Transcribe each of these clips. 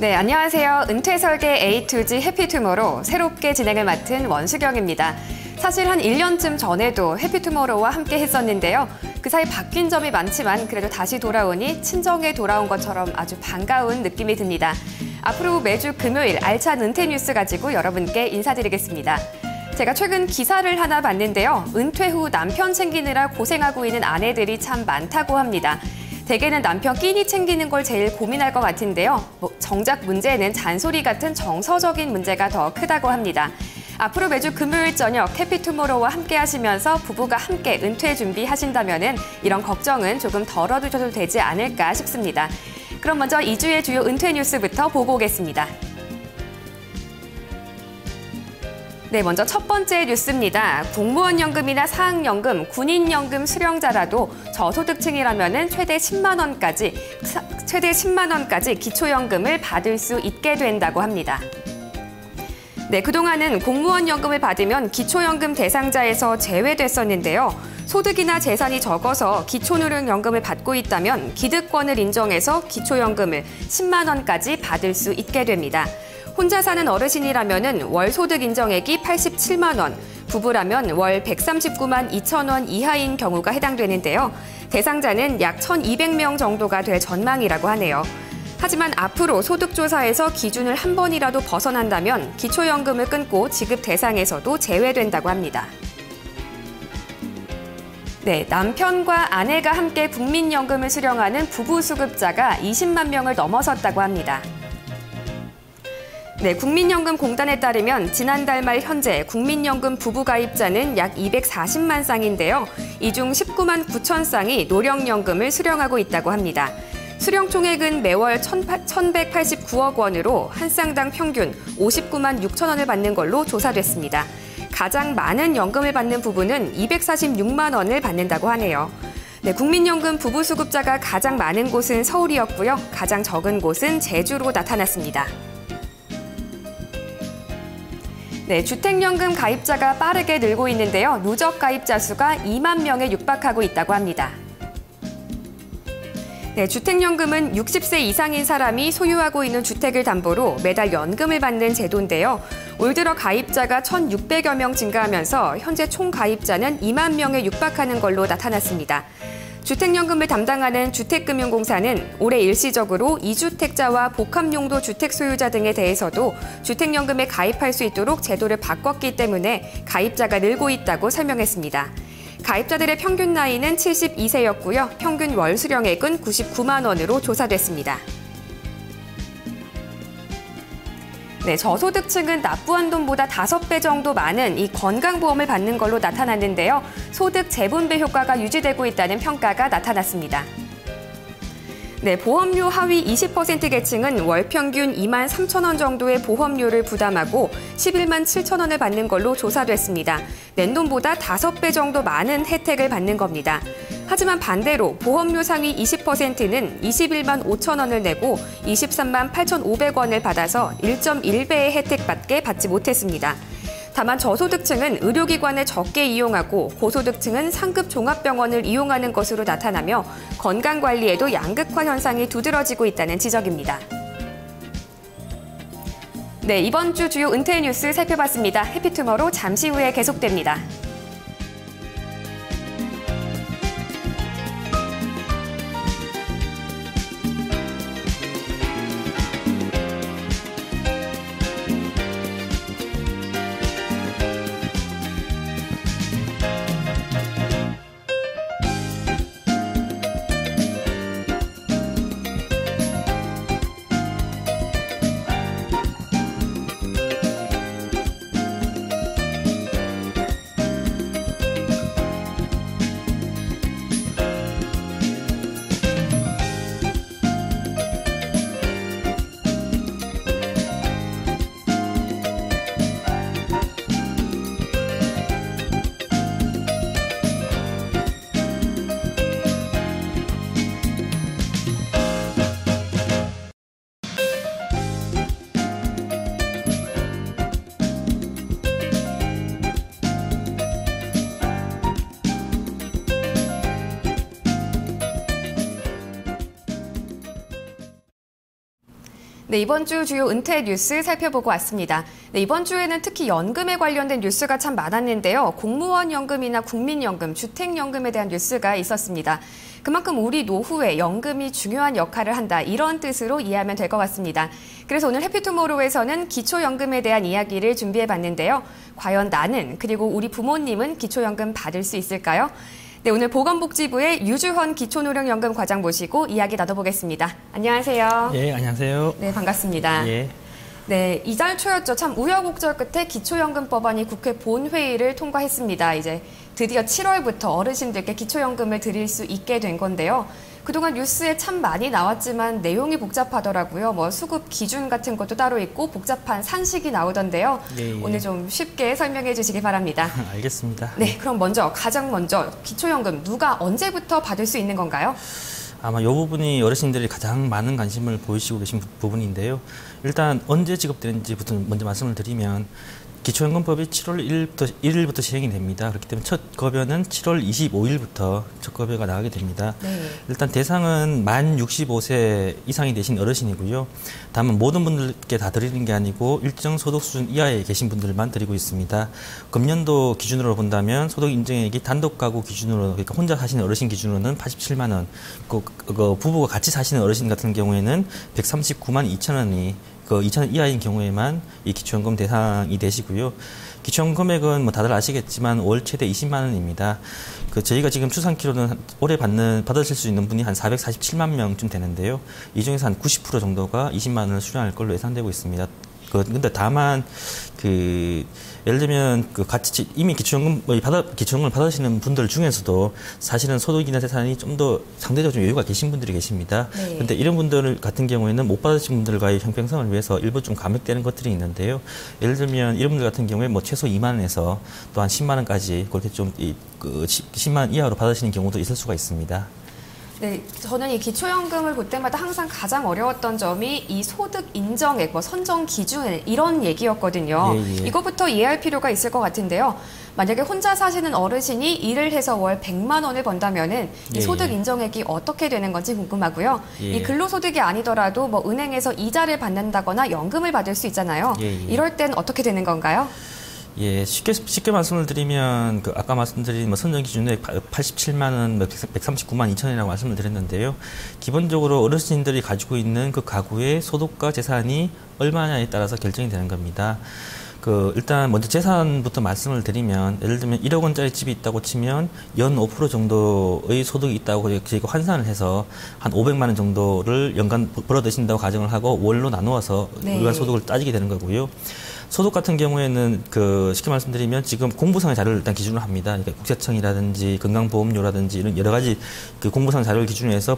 네, 안녕하세요. 은퇴설계 A to Z 해피투모로우 새롭게 진행을 맡은 원수경입니다. 사실 한 1년쯤 전에도 해피투모로우와 함께 했었는데요. 그 사이 바뀐 점이 많지만 그래도 다시 돌아오니 친정에 돌아온 것처럼 아주 반가운 느낌이 듭니다. 앞으로 매주 금요일 알찬 은퇴 뉴스 가지고 여러분께 인사드리겠습니다. 제가 최근 기사를 하나 봤는데요. 은퇴 후 남편 챙기느라 고생하고 있는 아내들이 참 많다고 합니다. 대개는 남편 끼니 챙기는 걸 제일 고민할 것 같은데요. 정작 문제는 잔소리 같은 정서적인 문제가 더 크다고 합니다. 앞으로 매주 금요일 저녁 해피투모로우와 함께 하시면서 부부가 함께 은퇴 준비하신다면 이런 걱정은 조금 덜어두셔도 되지 않을까 싶습니다. 그럼 먼저 2주의 주요 은퇴 뉴스부터 보고 오겠습니다. 네, 먼저 첫 번째 뉴스입니다. 공무원연금이나 사학연금, 군인연금 수령자라도 저소득층이라면 최대 10만 원까지 기초연금을 받을 수 있게 된다고 합니다. 네, 그동안은 공무원연금을 받으면 기초연금 대상자에서 제외됐었는데요. 소득이나 재산이 적어서 기초노령연금을 받고 있다면 기득권을 인정해서 기초연금을 10만 원까지 받을 수 있게 됩니다. 혼자 사는 어르신이라면 월 소득 인정액이 87만 원, 부부라면 월 139만 2천 원 이하인 경우가 해당되는데요. 대상자는 약 1,200명 정도가 될 전망이라고 하네요. 하지만 앞으로 소득조사에서 기준을 한 번이라도 벗어난다면 기초연금을 끊고 지급 대상에서도 제외된다고 합니다. 네, 남편과 아내가 함께 국민연금을 수령하는 부부수급자가 20만 명을 넘어섰다고 합니다. 네, 국민연금공단에 따르면 지난달 말 현재 국민연금 부부 가입자는 약 240만 쌍인데요. 이 중 19만 9천 쌍이 노령연금을 수령하고 있다고 합니다. 수령 총액은 매월 1,189억 원으로 한 쌍당 평균 59만 6천 원을 받는 걸로 조사됐습니다. 가장 많은 연금을 받는 부부는 246만 원을 받는다고 하네요. 네, 국민연금 부부수급자가 가장 많은 곳은 서울이었고요. 가장 적은 곳은 제주로 나타났습니다. 네, 주택연금 가입자가 빠르게 늘고 있는데요. 누적 가입자 수가 2만 명에 육박하고 있다고 합니다. 네, 주택연금은 60세 이상인 사람이 소유하고 있는 주택을 담보로 매달 연금을 받는 제도인데요. 올 들어 가입자가 1,600여 명 증가하면서 현재 총 가입자는 2만 명에 육박하는 걸로 나타났습니다. 주택연금을 담당하는 주택금융공사는 올해 일시적으로 2주택자와 복합용도 주택 소유자 등에 대해서도 주택연금에 가입할 수 있도록 제도를 바꿨기 때문에 가입자가 늘고 있다고 설명했습니다. 가입자들의 평균 나이는 72세였고요. 평균 월 수령액은 99만 원으로 조사됐습니다. 네, 저소득층은 납부한 돈보다 5배 정도 많은 이 건강보험을 받는 걸로 나타났는데요. 소득 재분배 효과가 유지되고 있다는 평가가 나타났습니다. 네, 보험료 하위 20% 계층은 월 평균 2만 3천 원 정도의 보험료를 부담하고 11만 7천 원을 받는 걸로 조사됐습니다. 낸 돈보다 5배 정도 많은 혜택을 받는 겁니다. 하지만 반대로 보험료 상위 20%는 21만 5천 원을 내고 23만 8,500원을 받아서 1.1배의 혜택밖에 받지 못했습니다. 다만 저소득층은 의료기관을 적게 이용하고 고소득층은 상급 종합병원을 이용하는 것으로 나타나며 건강관리에도 양극화 현상이 두드러지고 있다는 지적입니다. 네, 이번 주 주요 은퇴 뉴스 살펴봤습니다. 해피투모로우 잠시 후에 계속됩니다. 네, 이번 주 주요 은퇴 뉴스 살펴보고 왔습니다. 네, 이번 주에는 특히 연금에 관련된 뉴스가 참 많았는데요. 공무원 연금이나 국민연금, 주택연금에 대한 뉴스가 있었습니다. 그만큼 우리 노후에 연금이 중요한 역할을 한다, 이런 뜻으로 이해하면 될 것 같습니다. 그래서 오늘 해피투모로우에서는 기초연금에 대한 이야기를 준비해봤는데요. 과연 나는, 그리고 우리 부모님은 기초연금 받을 수 있을까요? 네, 오늘 보건복지부의 유주헌 기초노령연금 과장 모시고 이야기 나눠보겠습니다. 안녕하세요. 예, 안녕하세요. 네, 반갑습니다. 예. 네, 이달 초였죠. 참 우여곡절 끝에 기초연금 법안이 국회 본회의를 통과했습니다. 이제 드디어 7월부터 어르신들께 기초연금을 드릴 수 있게 된 건데요. 그동안 뉴스에 참 많이 나왔지만 내용이 복잡하더라고요. 뭐 수급 기준 같은 것도 따로 있고 복잡한 산식이 나오던데요. 예. 오늘 좀 쉽게 설명해 주시기 바랍니다. 알겠습니다. 네, 그럼 가장 먼저 기초연금 누가 언제부터 받을 수 있는 건가요? 아마 이 부분이 어르신들이 가장 많은 관심을 보이시고 계신 부분인데요. 일단 언제 지급되는지부터 먼저 말씀을 드리면 기초연금법이 7월 1일부터 시행이 됩니다. 그렇기 때문에 첫 급여는 7월 25일부터 첫 급여가 나가게 됩니다. 네. 일단 대상은 만 65세 이상이 되신 어르신이고요. 다만 모든 분들께 다 드리는 게 아니고 일정 소득 수준 이하에 계신 분들만 드리고 있습니다. 금년도 기준으로 본다면 소득 인정액이 단독 가구 기준으로, 그러니까 혼자 사시는 어르신 기준으로는 87만 원, 부부가 같이 사시는 어르신 같은 경우에는 139만 2천 원이 2천 원 이하인 경우에만 이 기초연금 대상이 되시고요. 기초연금 금액은 뭐 다들 아시겠지만 월 최대 20만 원입니다. 저희가 지금 추산키로는 올해 받으실 수 있는 분이 한 447만 명쯤 되는데요. 이 중에서 한 90% 정도가 20만 원을 수령할 걸로 예상되고 있습니다. 근데 다만 예를 들면 같이 이미 기초연금을 받으시는 분들 중에서도 사실은 소득이나 재산이 좀 더 상대적으로 좀 여유가 계신 분들이 계십니다. 네. 근데 이런 분들 같은 경우에는 못 받으신 분들과의 형평성을 위해서 일부 좀 감액되는 것들이 있는데요. 예를 들면 이런 분들 같은 경우에 뭐 최소 2만 원에서 또 한 10만 원까지 그렇게 좀 10만 원 이하로 받으시는 경우도 있을 수가 있습니다. 네, 저는 이 기초연금을 볼 때마다 항상 가장 어려웠던 점이 이 소득 인정액, 선정 기준 이런 얘기였거든요. 예. 이거부터 이해할 필요가 있을 것 같은데요. 만약에 혼자 사시는 어르신이 일을 해서 월 100만 원을 번다면은 이 소득 인정액이 어떻게 되는 건지 궁금하고요. 이 근로소득이 아니더라도 은행에서 이자를 받는다거나 연금을 받을 수 있잖아요. 이럴 땐 어떻게 되는 건가요? 예, 쉽게 말씀을 드리면 아까 말씀드린 선정 기준액 87만 원, 139만 2천 원이라고 말씀을 드렸는데요. 기본적으로 어르신들이 가지고 있는 그 가구의 소득과 재산이 얼마냐에 따라서 결정이 되는 겁니다. 일단 먼저 재산부터 말씀을 드리면, 예를 들면 1억 원짜리 집이 있다고 치면 연 5% 정도의 소득이 있다고 저희가 환산을 해서 한 500만 원 정도를 연간 벌어드신다고 가정을 하고 월로 나누어서 월간 소득을 따지게 되는 거고요. 소득 같은 경우에는 쉽게 말씀드리면 지금 공부상의 자료를 일단 기준으로 합니다. 그러니까 국세청이라든지 건강보험료라든지 이런 여러 가지 공부상 자료를 기준으로 해서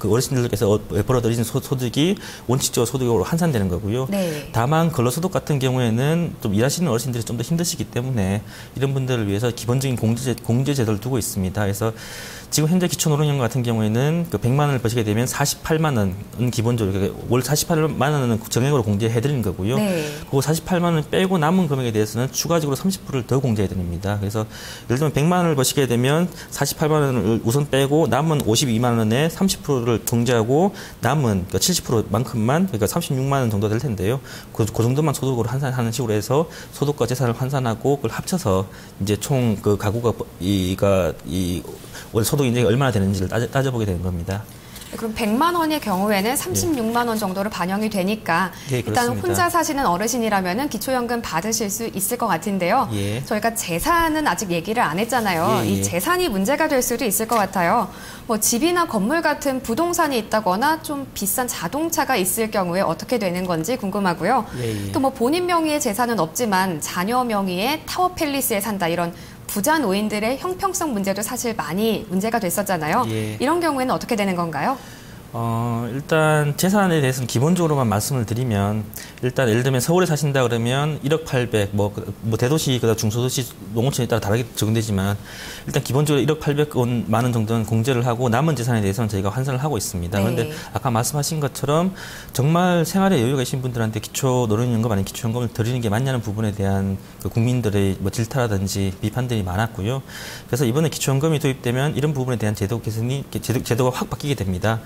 어르신들께서 벌어들이신 소득이 원칙적으로 소득으로 환산되는 거고요. 네. 다만 근로소득 같은 경우에는 좀 일하시는 어르신들이 좀 더 힘드시기 때문에 이런 분들을 위해서 기본적인 공제 제도를 두고 있습니다. 그래서 지금 현재 기초노령연금 같은 경우에는 100만 원을 버시게 되면 48만 원은 기본적으로 월 48만 원은 정액으로 공제해드리는 거고요. 네. 그 48만 원 빼고 남은 금액에 대해서는 추가적으로 30%를 더 공제해드립니다. 그래서 예를 들면 100만 원을 버시게 되면 48만 원을 우선 빼고 남은 52만 원에 30%를 공제하고 남은 70%만큼만, 그러니까 36만 원 정도 될 텐데요. 그 정도만 소득으로 환산하는 식으로 해서 소득과 재산을 환산하고 그걸 합쳐서 이제 총 가구가 월 소득 인정이 얼마나 되는지를 따져보게 되는 겁니다. 그럼 100만 원의 경우에는 36만 원 정도로 반영이 되니까 일단 혼자 사시는 어르신이라면 기초연금 받으실 수 있을 것 같은데요. 저희가 재산은 아직 얘기를 안 했잖아요. 이 재산이 문제가 될 수도 있을 것 같아요. 집이나 건물 같은 부동산이 있다거나 좀 비싼 자동차가 있을 경우에 어떻게 되는 건지 궁금하고요. 또 본인 명의의 재산은 없지만 자녀 명의의 타워 팰리스에 산다, 이런 부자 노인들의 형평성 문제도 사실 많이 문제가 됐었잖아요. 이런 경우에는 어떻게 되는 건가요? 일단 재산에 대해서는 기본적으로만 말씀을 드리면, 일단 예를 들면 서울에 사신다 그러면 1억 800, 대도시, 중소도시, 농어촌에 따라 다르게 적용되지만, 일단 기본적으로 1억 800만 원 정도는 공제를 하고 남은 재산에 대해서는 저희가 환산을 하고 있습니다. 그런데 아까 말씀하신 것처럼 정말 생활에 여유가 있으신 분들한테 기초노령연금 아닌 기초연금을 드리는 게 맞냐는 부분에 대한 질타라든지 비판들이 많았고요. 그래서 이번에 기초연금이 도입되면 이런 부분에 대한 제도 개선이, 제도가 확 바뀌게 됩니다.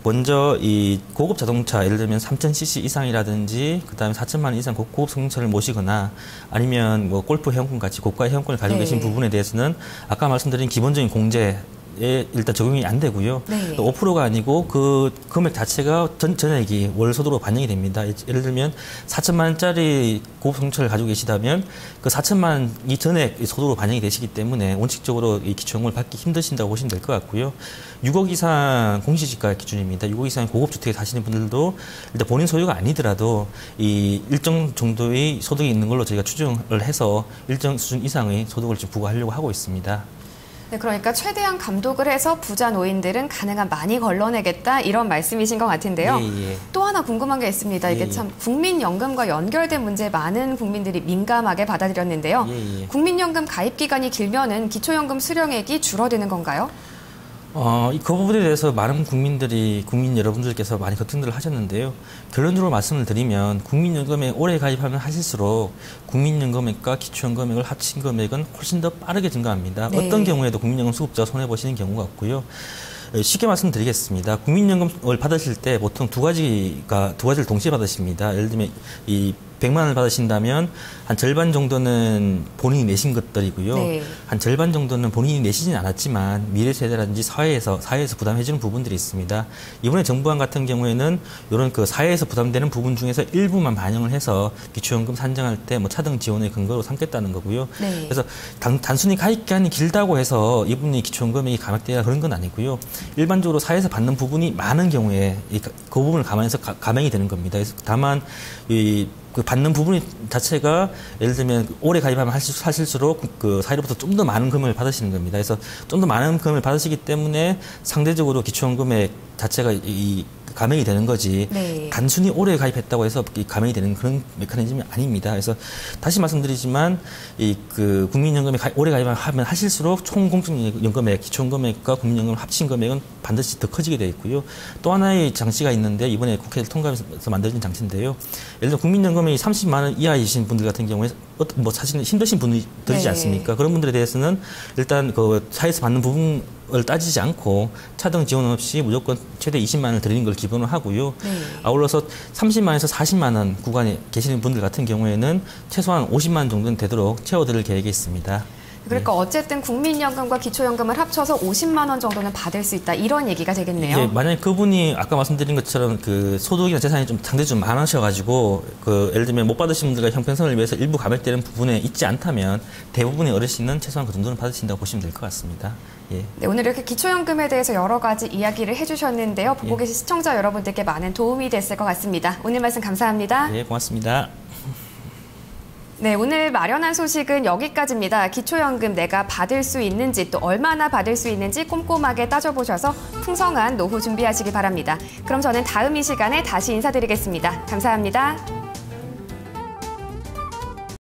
먼저 이 고급 자동차 예를 들면 3,000cc 이상이라든지 그다음에 4천만 원 이상 고급 승용차를 모시거나 아니면 뭐 골프 회원권 같이 고가 회원권을 가지고 계신 부분에 대해서는 아까 말씀드린 기본적인 공제 에 일단 적용이 안 되고요. 네. 또 5%가 아니고 그 금액 자체가 전액이 월 소득으로 반영이 됩니다. 예를 들면 4천만 원짜리 고급 승용차를 가지고 계시다면 그 4천만 원 이 전액 소득으로 반영이 되시기 때문에 원칙적으로 이 기초연금을 받기 힘드신다고 보시면 될 것 같고요. 6억 이상 공시지가 기준입니다. 6억 이상 고급 주택에 사시는 분들도 일단 본인 소유가 아니더라도 이 일정 정도의 소득이 있는 걸로 저희가 추정을 해서 일정 수준 이상의 소득을 좀 부과하려고 하고 있습니다. 네, 그러니까 최대한 감독을 해서 부자 노인들은 가능한 많이 걸러내겠다 이런 말씀이신 것 같은데요. 예. 또 하나 궁금한 게 있습니다. 이게 참 국민연금과 연결된 문제에 많은 국민들이 민감하게 받아들였는데요. 국민연금 가입 기간이 길면은 기초연금 수령액이 줄어드는 건가요? 그 부분에 대해서 많은 국민 여러분들께서 많이 걱정들을 하셨는데요. 결론적으로 말씀을 드리면 국민연금에 오래 가입하면 하실수록 국민연금액과 기초연금액을 합친 금액은 훨씬 더 빠르게 증가합니다. 네. 어떤 경우에도 국민연금 수급자가 손해보시는 경우가 없고요. 쉽게 말씀드리겠습니다. 국민연금을 받으실 때 보통 두 가지를 동시에 받으십니다. 예를 들면 이 100만 원을 받으신다면 한 절반 정도는 본인이 내신 것들이고요. 네. 한 절반 정도는 본인이 내시진 않았지만 미래 세대라든지 사회에서 부담해주는 부분들이 있습니다. 이번에 정부안 같은 경우에는 이런 그 사회에서 부담되는 부분 중에서 일부만 반영을 해서 기초연금 산정할 때 뭐 차등 지원의 근거로 삼겠다는 거고요. 네. 그래서 단순히 가입 기간이 길다고 해서 이분이 기초연금액이 감액되거나 그런 건 아니고요. 일반적으로 사회에서 받는 부분이 많은 경우에 그 부분을 감안해서 감액이 되는 겁니다. 그래서 다만 그 받는 부분 자체가 예를 들면 오래 가입하면 하실수록 그 사회로부터 좀 더 많은 금액을 받으시는 겁니다. 그래서 좀 더 많은 금액을 받으시기 때문에 상대적으로 기초연금액 자체가 이 감액이 되는 거지 네. 단순히 오래 가입했다고 해서 감액이 되는 그런 메커니즘이 아닙니다. 그래서 다시 말씀드리지만 그 국민연금에 오래 가입하면 하실수록 총 공적연금액, 기초연금액과 국민연금 합친 금액은 반드시 더 커지게 되어 있고요. 또 하나의 장치가 있는데 이번에 국회를 통과해서 만들어진 장치인데요. 예를 들어 국민연금이 30만 원 이하이신 분들 같은 경우에 뭐 사실 힘드신 분들이지 네. 않습니까? 그런 분들에 대해서는 일단 그 사회에서 받는 부분을 따지지 않고 차등 지원 없이 무조건 최대 20만 원을 드리는 걸 기본으로 하고요. 네. 아울러서 30만 원에서 40만 원 구간에 계시는 분들 같은 경우에는 최소한 50만 원 정도는 되도록 채워드릴 계획이 있습니다. 그러니까 어쨌든 국민연금과 기초연금을 합쳐서 50만 원 정도는 받을 수 있다 이런 얘기가 되겠네요. 예, 만약에 그분이 아까 말씀드린 것처럼 그 소득이나 재산이 상당히 좀 많으셔가지고 그 예를 들면 못 받으신 분들과 형평성을 위해서 일부 감액되는 부분에 있지 않다면 대부분의 어르신은 최소한 그 정도는 받으신다고 보시면 될 것 같습니다. 예. 네, 오늘 이렇게 기초연금에 대해서 여러 가지 이야기를 해주셨는데요. 보고 계신 시청자 여러분들께 많은 도움이 됐을 것 같습니다. 오늘 말씀 감사합니다. 예, 고맙습니다. 네, 오늘 마련한 소식은 여기까지입니다. 기초연금 내가 받을 수 있는지 또 얼마나 받을 수 있는지 꼼꼼하게 따져보셔서 풍성한 노후 준비하시기 바랍니다. 그럼 저는 다음 이 시간에 다시 인사드리겠습니다. 감사합니다.